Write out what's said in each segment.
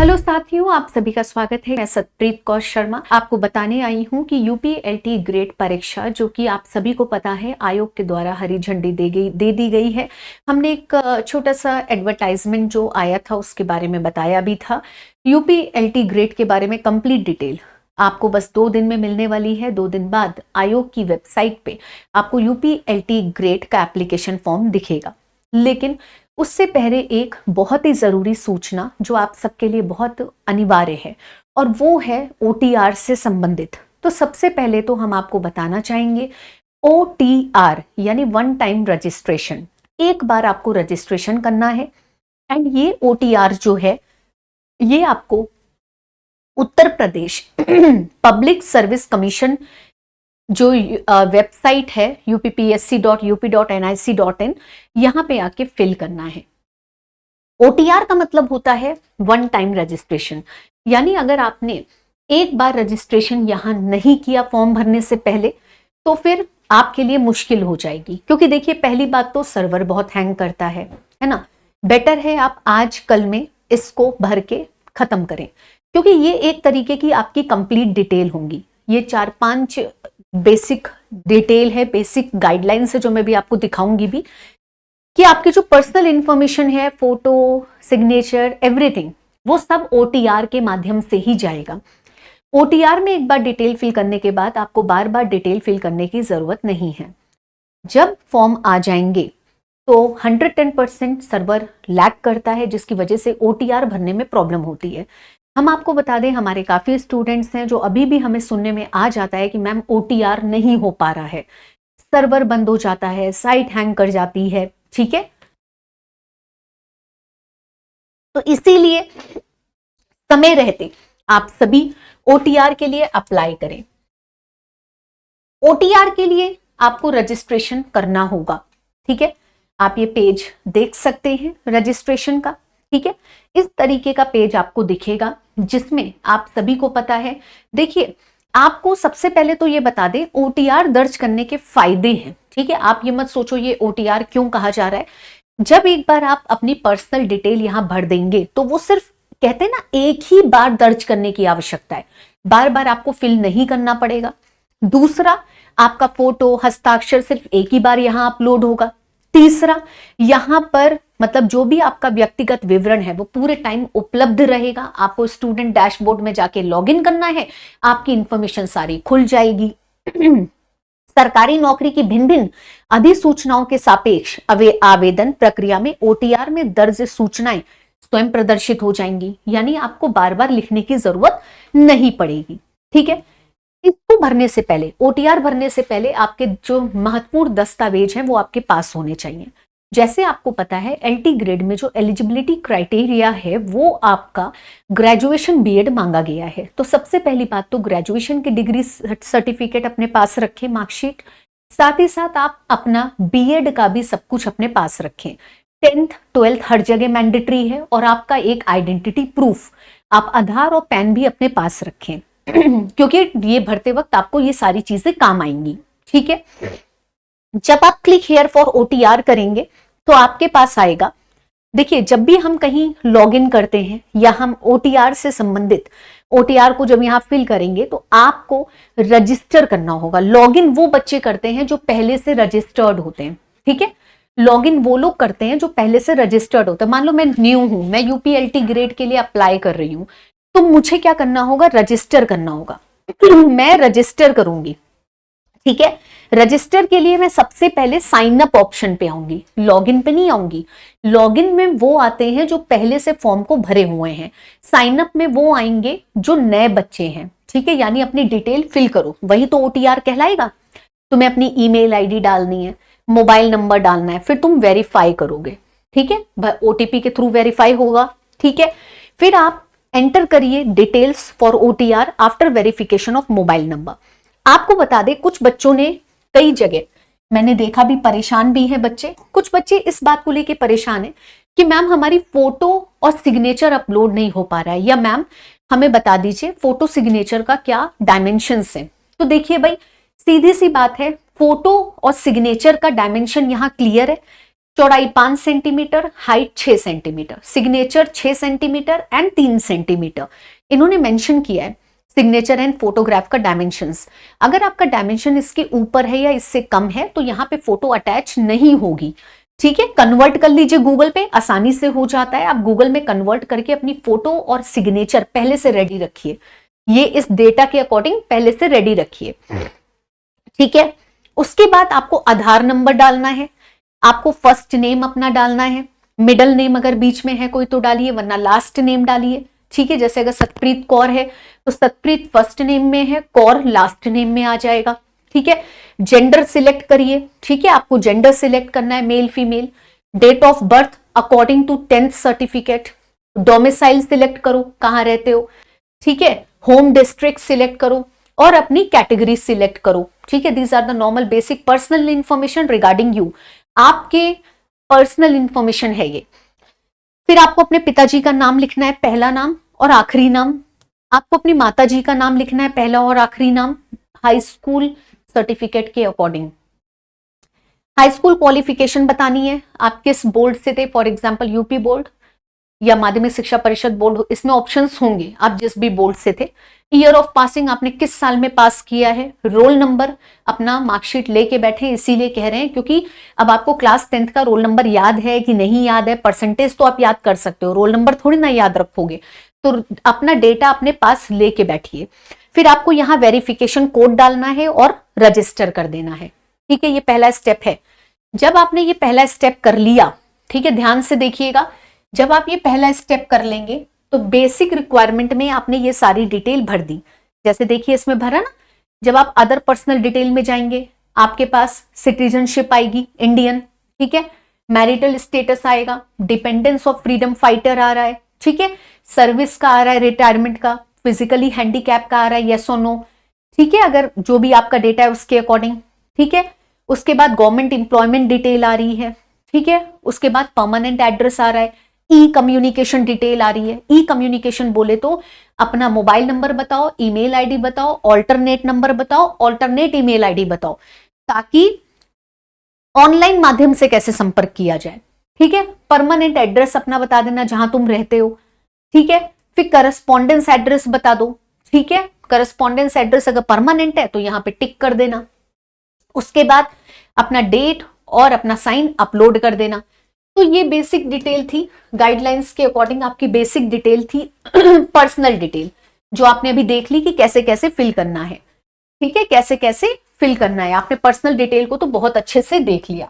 Hello साथियों, आप सभी का स्वागत है। मैं सतप्रीत कौर शर्मा आपको बताने आई हूं कि यूपीएलटी ग्रेड परीक्षा, जो कि आप सभी को पता है आयोग के द्वारा हरी झंडी दे दी गई है। हमने एक छोटा सा एडवर्टाइजमेंट जो आया था उसके बारे में बताया भी था। यूपीएलटी ग्रेड के बारे में कंप्लीट डिटेल आपको बस 2 दिन में मिलने वाली है। 2 दिन बाद आयोग की वेबसाइट पे आपको यूपीएलटी ग्रेड का एप्लीकेशन फॉर्म दिखेगा। लेकिन उससे पहले एक बहुत ही जरूरी सूचना जो आप सबके लिए बहुत अनिवार्य है, और वो है ओटीआर से संबंधित। तो सबसे पहले तो हम आपको बताना चाहेंगे ओटीआर यानी वन टाइम रजिस्ट्रेशन। एक बार आपको रजिस्ट्रेशन करना है एंड ये ओटीआर जो है ये आपको Uttar Pradesh public service commission जो वेबसाइट है uppsc.up.nic.in, यहाँ पे आके फिल करना है। ओटीआर का मतलब होता है वन टाइम रजिस्ट्रेशन, यानी अगर आपने एक बार रजिस्ट्रेशन यहाँ नहीं किया फॉर्म भरने से पहले तो फिर आपके लिए मुश्किल हो जाएगी। क्योंकि देखिए, पहली बात तो सर्वर बहुत हैंग करता है ना। बेटर है आप आज कल में इसको भर के खत्म करें, क्योंकि ये एक तरीके की आपकी कंप्लीट डिटेल होंगी। ये 4-5 बेसिक डिटेल है, बेसिक गाइडलाइंस है, जो मैं भी आपको दिखाऊंगी भी कि आपकी जो पर्सनल इंफॉर्मेशन है, फोटो, सिग्नेचर, एवरीथिंग, वो सब ओटीआर के माध्यम से ही जाएगा। ओटीआर में एक बार डिटेल फिल करने के बाद आपको बार बार डिटेल फिल करने की जरूरत नहीं है। जब फॉर्म आ जाएंगे तो 110% सर्वर लैग करता है, जिसकी वजह से ओटीआर भरने में प्रॉब्लम होती है। हम आपको बता दें, हमारे काफी स्टूडेंट्स हैं जो अभी भी हमें सुनने में आ जाता है कि मैम ओटीआर नहीं हो पा रहा है, सर्वर बंद हो जाता है, साइट हैंग कर जाती है। ठीक है, तो इसीलिए समय रहते आप सभी ओटीआर के लिए अप्लाई करें। ओटीआर के लिए आपको रजिस्ट्रेशन करना होगा। ठीक है, आप ये पेज देख सकते हैं रजिस्ट्रेशन का। ठीक है, इस तरीके का पेज आपको दिखेगा, जिसमें आप सभी को पता है। देखिए, आपको सबसे पहले तो ये बता दें ओटीआर दर्ज करने के फायदे हैं। ठीक है, आप ये मत सोचो ये ओटीआर क्यों कहा जा रहा है। जब एक बार आप अपनी पर्सनल डिटेल यहां भर देंगे तो वो सिर्फ कहते हैं ना, एक ही बार दर्ज करने की आवश्यकता है, बार बार आपको फिल नहीं करना पड़ेगा। दूसरा, आपका फोटो, हस्ताक्षर सिर्फ एक ही बार यहां अपलोड होगा। तीसरा, यहां पर मतलब जो भी आपका व्यक्तिगत विवरण है वो पूरे टाइम उपलब्ध रहेगा। आपको स्टूडेंट डैशबोर्ड में जाके लॉगिन करना है, आपकी इंफॉर्मेशन सारी खुल जाएगी। सरकारी नौकरी की भिन्न भिन्न अधिसूचनाओं के सापेक्ष आवेदन प्रक्रिया में ओटीआर में दर्ज सूचनाएं स्वयं प्रदर्शित हो जाएंगी, यानी आपको बार बार लिखने की जरूरत नहीं पड़ेगी। ठीक है, इसको भरने से पहले, ओटीआर भरने से पहले आपके जो महत्वपूर्ण दस्तावेज हैं वो आपके पास होने चाहिए। जैसे आपको पता है एलटी ग्रेड में जो एलिजिबिलिटी क्राइटेरिया है वो आपका ग्रेजुएशन बीएड मांगा गया है। तो सबसे पहली बात तो ग्रेजुएशन की डिग्री सर्टिफिकेट अपने पास रखें, मार्कशीट। साथ ही साथ आप अपना बीएड का भी सब कुछ अपने पास रखें। 10th 12th हर जगह मैंडेटरी है, और आपका एक आइडेंटिटी प्रूफ, आप आधार और पैन भी अपने पास रखें क्योंकि ये भरते वक्त आपको ये सारी चीजें काम आएंगी। ठीक है, जब आप क्लिक हियर फॉर ओटीआर करेंगे तो आपके पास आएगा। देखिए, जब भी हम कहीं लॉगिन करते हैं या हम ओटीआर से संबंधित ओटीआर को जब यहां फिल करेंगे तो आपको रजिस्टर करना होगा। लॉगिन वो बच्चे करते हैं जो पहले से रजिस्टर्ड होते हैं। ठीक है, लॉगिन वो लोग करते हैं जो पहले से रजिस्टर्ड होते हैं। मान लो मैं न्यू हूं, मैं यूपीएलटी ग्रेड के लिए अप्लाई कर रही हूं, तो मुझे क्या करना होगा, रजिस्टर करना होगा। मैं रजिस्टर करूंगी। ठीक है, रजिस्टर के लिए मैं सबसे पहले साइन अप ऑप्शन पे आऊंगी, लॉगिन पे नहीं आऊंगी। लॉगिन में वो आते हैं जो पहले से फॉर्म को भरे हुए हैं, साइन अप में वो आएंगे जो नए बच्चे हैं। ठीक है, यानी अपनी डिटेल फिल करो, वही तो ओटीआर कहलाएगा। तुम्हें अपनी ईमेल आईडी डालनी है, मोबाइल नंबर डालना है, फिर तुम वेरीफाई करोगे। ठीक है, ओटीपी के थ्रू वेरीफाई होगा। ठीक है, फिर आप एंटर करिए details for OTR after verification of mobile number. आपको बता दें, कुछ बच्चों ने कई जगह मैंने देखा भी, परेशान भी है बच्चे। कुछ बच्चे इस बात को लेके परेशान है कि मैम हमारी फोटो और सिग्नेचर अपलोड नहीं हो पा रहा है, या मैम हमें बता दीजिए फोटो सिग्नेचर का क्या डायमेंशंस है। तो देखिए भाई, सीधी सी बात है, फोटो और सिग्नेचर का डायमेंशन यहाँ क्लियर है। चौड़ाई 5 centimetre, height 6 centimetre, signature 6 centimetre and 3 centimetre. इन्होंने मेंशन किया है सिग्नेचर एंड फोटोग्राफ का डायमेंशंस। अगर आपका डायमेंशन इसके ऊपर है या इससे कम है तो यहाँ पे फोटो अटैच नहीं होगी। ठीक है, कन्वर्ट कर लीजिए गूगल पे, आसानी से हो जाता है। आप गूगल में कन्वर्ट करके अपनी फोटो और सिग्नेचर पहले से रेडी रखिए, ये इस डेटा के अकॉर्डिंग पहले से रेडी रखिए। ठीक है, उसके बाद आपको आधार नंबर डालना है, आपको फर्स्ट नेम अपना डालना है, मिडल नेम अगर बीच में है कोई तो डालिए, वरना लास्ट नेम डालिए। ठीक है, जैसे अगर सतप्रीत कौर है तो सतप्रीत फर्स्ट नेम में है, कौर लास्ट नेम में आ जाएगा। ठीक है, जेंडर सिलेक्ट करिए। ठीक है, आपको जेंडर सिलेक्ट करना है, male female. Date of birth according to 10th certificate. Domicile select करो, कहां रहते हो। ठीक है, होम डिस्ट्रिक्ट सिलेक्ट करो और अपनी कैटेगरी सिलेक्ट करो। ठीक है, these are the normal basic personal information regarding you, आपके पर्सनल इंफॉर्मेशन है ये। फिर आपको अपने पिताजी का नाम लिखना है, पहला नाम और आखिरी नाम। आपको अपनी माताजी का नाम लिखना है, पहला और आखिरी नाम, हाई स्कूल सर्टिफिकेट के अकॉर्डिंग। हाई स्कूल क्वालिफिकेशन बतानी है, आप किस बोर्ड से थे, फॉर एग्जांपल यूपी बोर्ड या माध्यमिक शिक्षा परिषद बोर्ड, इसमें ऑप्शंस होंगे, आप जिस भी बोर्ड से थे। ईयर ऑफ पासिंग, आपने किस साल में पास किया है। रोल नंबर, अपना मार्कशीट लेके बैठे, इसीलिए कह रहे हैं क्योंकि अब आपको क्लास 10th का रोल नंबर याद है कि नहीं याद है। परसेंटेज तो आप याद कर सकते हो, रोल नंबर थोड़ी ना याद रखोगे, तो अपना डेटा अपने पास लेके बैठिए। फिर आपको यहाँ वेरिफिकेशन कोड डालना है और रजिस्टर कर देना है। ठीक है, ये पहला स्टेप है। जब आपने ये पहला स्टेप कर लिया, ठीक है, ध्यान से देखिएगा, जब आप ये पहला स्टेप कर लेंगे तो बेसिक रिक्वायरमेंट में आपने ये सारी डिटेल भर दी। जैसे देखिए इसमें भरा ना, जब आप अदर पर्सनल डिटेल में जाएंगे आपके पास सिटीजनशिप आएगी इंडियन। ठीक है, मैरिटल स्टेटस आएगा, डिपेंडेंस ऑफ फ्रीडम फाइटर आ रहा है। ठीक है, सर्विस का आ रहा है, रिटायरमेंट का, फिजिकली हैंडीकैप का आ रहा है, येस और नो। ठीक है, अगर जो भी आपका डेटा है उसके अकॉर्डिंग। ठीक है, उसके बाद गवर्नमेंट एम्प्लॉयमेंट डिटेल आ रही है। ठीक है, उसके बाद परमानेंट एड्रेस आ रहा है, ई कम्युनिकेशन डिटेल आ रही है। ई कम्युनिकेशन बोले तो अपना मोबाइल नंबर बताओ, ईमेल आईडी बताओ, ऑल्टरनेट नंबर बताओ, ऑल्टरनेट ईमेल आईडी बताओ, ताकि ऑनलाइन माध्यम से कैसे संपर्क किया जाए। ठीक है, परमानेंट एड्रेस अपना बता देना जहां तुम रहते हो। ठीक है, फिर करस्पॉन्डेंस एड्रेस बता दो। ठीक है, करस्पॉन्डेंस एड्रेस अगर परमानेंट है तो यहां पे टिक कर देना। उसके बाद अपना डेट और अपना साइन अपलोड कर देना। तो ये बेसिक डिटेल थी, गाइडलाइंस के अकॉर्डिंग आपकी बेसिक डिटेल थी पर्सनल डिटेल, जो आपने अभी देख ली कि कैसे कैसे फिल करना है। ठीक है, कैसे कैसे फिल करना है, आपने पर्सनल डिटेल को तो बहुत अच्छे से देख लिया।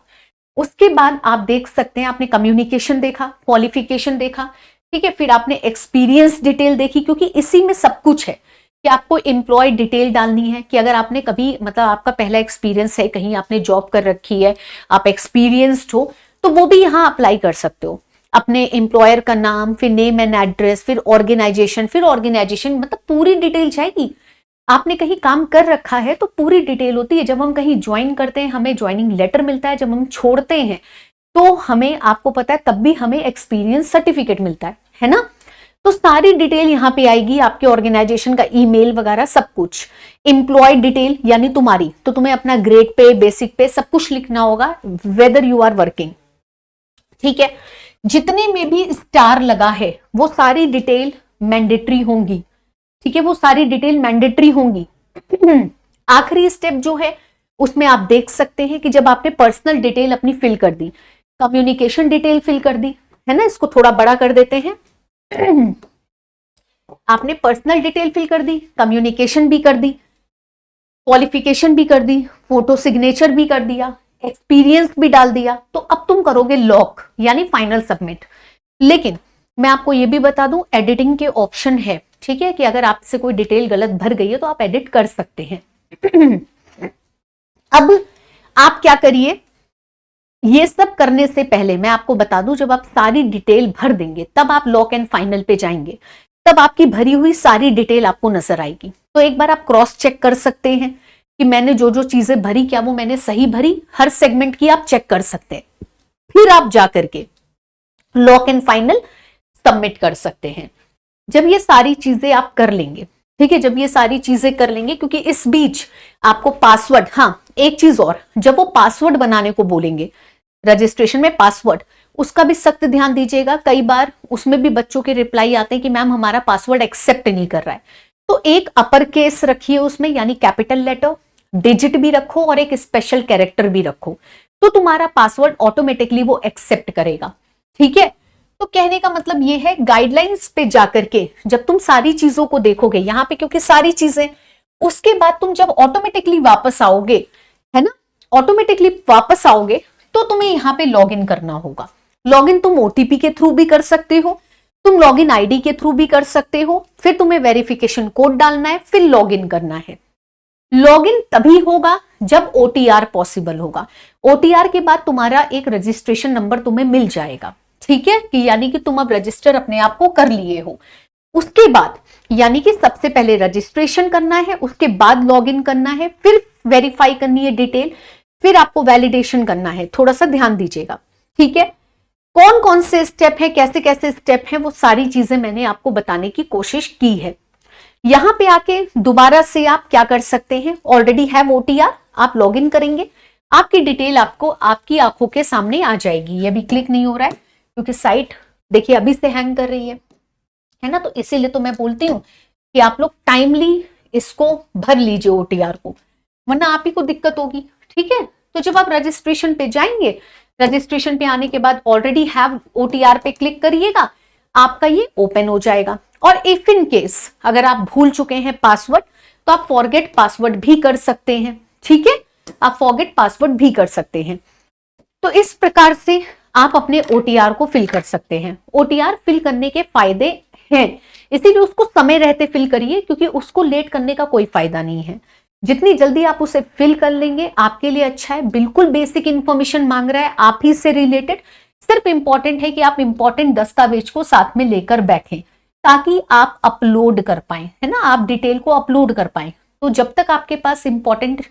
उसके बाद आप देख सकते हैं, आपने कम्युनिकेशन देखा, क्वालिफिकेशन देखा। ठीक है, फिर आपने एक्सपीरियंस डिटेल देखी, क्योंकि इसी में सब कुछ है कि आपको एम्प्लॉय डिटेल डालनी है कि अगर आपने कभी मतलब आपका पहला एक्सपीरियंस है, कहीं आपने जॉब कर रखी है, आप एक्सपीरियंस्ड हो, तो वो भी यहाँ अप्लाई कर सकते हो। अपने एम्प्लॉयर का नाम, फिर नेम एंड एड्रेस, फिर ऑर्गेनाइजेशन, मतलब पूरी डिटेल जाएगी। आपने कहीं काम कर रखा है तो पूरी डिटेल होती है। जब हम कहीं ज्वाइन करते हैं हमें ज्वाइनिंग लेटर मिलता है, जब हम छोड़ते हैं तो हमें, आपको पता है, तब भी हमें एक्सपीरियंस सर्टिफिकेट मिलता है ना। तो सारी डिटेल यहाँ पे आएगी, आपके ऑर्गेनाइजेशन का ईमेल वगैरह सब कुछ। एम्प्लॉय डिटेल यानी तुम्हारी, तो तुम्हें अपना ग्रेड पे, बेसिक पे सब कुछ लिखना होगा, वेदर यू आर वर्किंग। ठीक है, जितने में भी स्टार लगा है वो सारी डिटेल मैंडेटरी होंगी। ठीक है, वो सारी डिटेल मैंडेटरी होंगी। आखिरी स्टेप जो है उसमें आप देख सकते हैं कि जब आपने पर्सनल डिटेल अपनी फिल कर दी, कम्युनिकेशन डिटेल फिल कर दी है ना, इसको थोड़ा बड़ा कर देते हैं। आपने पर्सनल डिटेल फिल कर दी, कम्युनिकेशन भी कर दी, क्वालिफिकेशन भी कर दी, फोटो सिग्नेचर भी कर दिया, एक्सपीरियंस भी डाल दिया, तो अब तुम करोगे लॉक यानी फाइनल सबमिट। लेकिन मैं आपको ये भी बता दूं, एडिटिंग के ऑप्शन है। ठीक है, कि अगर आपसे कोई डिटेल गलत भर गई है तो आप एडिट कर सकते हैं। अब आप क्या करिए, ये सब करने से पहले मैं आपको बता दूं, जब आप सारी डिटेल भर देंगे तब आप लॉक एंड फाइनल पे जाएंगे, तब आपकी भरी हुई सारी डिटेल आपको नजर आएगी। तो एक बार आप क्रॉस चेक कर सकते हैं कि मैंने जो जो चीजें भरी क्या वो मैंने सही भरी, हर सेगमेंट की आप चेक कर सकते हैं। फिर आप जाकर के लॉक एंड फाइनल सबमिट कर सकते हैं। जब ये सारी चीजें आप कर लेंगे, ठीक है, जब ये सारी चीजें कर लेंगे, क्योंकि इस बीच आपको पासवर्ड, हाँ एक चीज और, जब वो पासवर्ड बनाने को बोलेंगे, रजिस्ट्रेशन में पासवर्ड, उसका भी सख्त ध्यान दीजिएगा। कई बार उसमें भी बच्चों के रिप्लाई आते हैं कि मैम हमारा पासवर्ड एक्सेप्ट नहीं कर रहा है, तो एक अपर केस रखिए उसमें, यानी कैपिटल लेटर, डिजिट भी रखो और एक स्पेशल कैरेक्टर भी रखो, तो तुम्हारा पासवर्ड ऑटोमेटिकली वो एक्सेप्ट करेगा। ठीक है, तो कहने का मतलब ये है, गाइडलाइंस पे जाकर के जब तुम सारी चीजों को देखोगे यहाँ पे, क्योंकि सारी चीजें, उसके बाद तुम जब ऑटोमेटिकली वापस आओगे, है ना, ऑटोमेटिकली वापस आओगे, तो तुम्हें यहाँ पे लॉग इन करना होगा। लॉग इन तुम ओटीपी के थ्रू भी कर सकते हो, तुम लॉग इन आईडी के थ्रू भी कर सकते हो, फिर तुम्हें वेरिफिकेशन कोड डालना है, फिर लॉग इन करना है। लॉग इन तभी होगा जब ओटीआर पॉसिबल होगा। ओटीआर के बाद तुम्हारा एक रजिस्ट्रेशन नंबर तुम्हें मिल जाएगा। ठीक है, कि यानी कि तुम अब रजिस्टर अपने आप को कर लिए हो। उसके बाद यानी कि सबसे पहले रजिस्ट्रेशन करना है, उसके बाद लॉग इन करना है, फिर वेरीफाई करनी है डिटेल, फिर आपको वैलिडेशन करना है। थोड़ा सा ध्यान दीजिएगा। ठीक है, कौन कौन से स्टेप है, कैसे कैसे स्टेप है, वो सारी चीजें मैंने आपको बताने की कोशिश की है। यहां पे आके दोबारा से आप क्या कर सकते हैं, ऑलरेडी हैव ओटीआर, आप लॉग इन करेंगे, आपकी डिटेल आपको आपकी आंखों के सामने आ जाएगी। ये भी क्लिक नहीं हो रहा है क्योंकि साइट देखिए अभी से हैंग कर रही है ना, तो इसीलिए तो मैं बोलती हूँ कि आप लोग टाइमली इसको भर लीजिए ओटीआर को, वरना आप ही को दिक्कत होगी। ठीक है, तो जब आप रजिस्ट्रेशन पे जाएंगे, रजिस्ट्रेशन पे आने के बाद ऑलरेडी हैव ओटीआर पे क्लिक करिएगा, आपका ये ओपन हो जाएगा। और इफ इन केस अगर आप भूल चुके हैं पासवर्ड, तो आप फॉरगेट पासवर्ड भी कर सकते हैं। ठीक है, आप फॉरगेट पासवर्ड भी कर सकते हैं। तो इस प्रकार से आप अपने ओटीआर को फिल कर सकते हैं। ओटीआर फिल करने के फायदे हैं, इसीलिए उसको समय रहते फिल करिए, क्योंकि उसको लेट करने का कोई फायदा नहीं है। जितनी जल्दी आप उसे फिल कर लेंगे आपके लिए अच्छा है। बिल्कुल बेसिक इंफॉर्मेशन मांग रहा है आप ही से रिलेटेड, सिर्फ इंपॉर्टेंट है कि आप इंपॉर्टेंट दस्तावेज को साथ में लेकर बैठें ताकि आप अपलोड कर पाए, है ना, आप डिटेल को अपलोड कर पाए। तो जब तक आपके पास इंपॉर्टेंट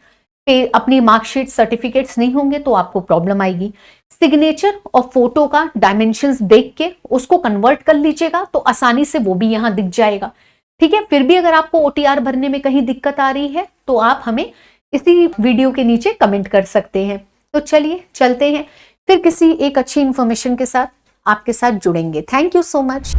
अपनी मार्कशीट सर्टिफिकेट्स नहीं होंगे तो आपको प्रॉब्लम आएगी। सिग्नेचर और फोटो का डायमेंशंस देख के उसको कन्वर्ट कर लीजिएगा, तो आसानी से वो भी यहां दिख जाएगा। ठीक है, फिर भी अगर आपको ओटीआर भरने में कहीं दिक्कत आ रही है तो आप हमें इसी वीडियो के नीचे कमेंट कर सकते हैं। तो चलिए चलते हैं, फिर किसी एक अच्छी इंफॉर्मेशन के साथ आपके साथ जुड़ेंगे। Thank you so much.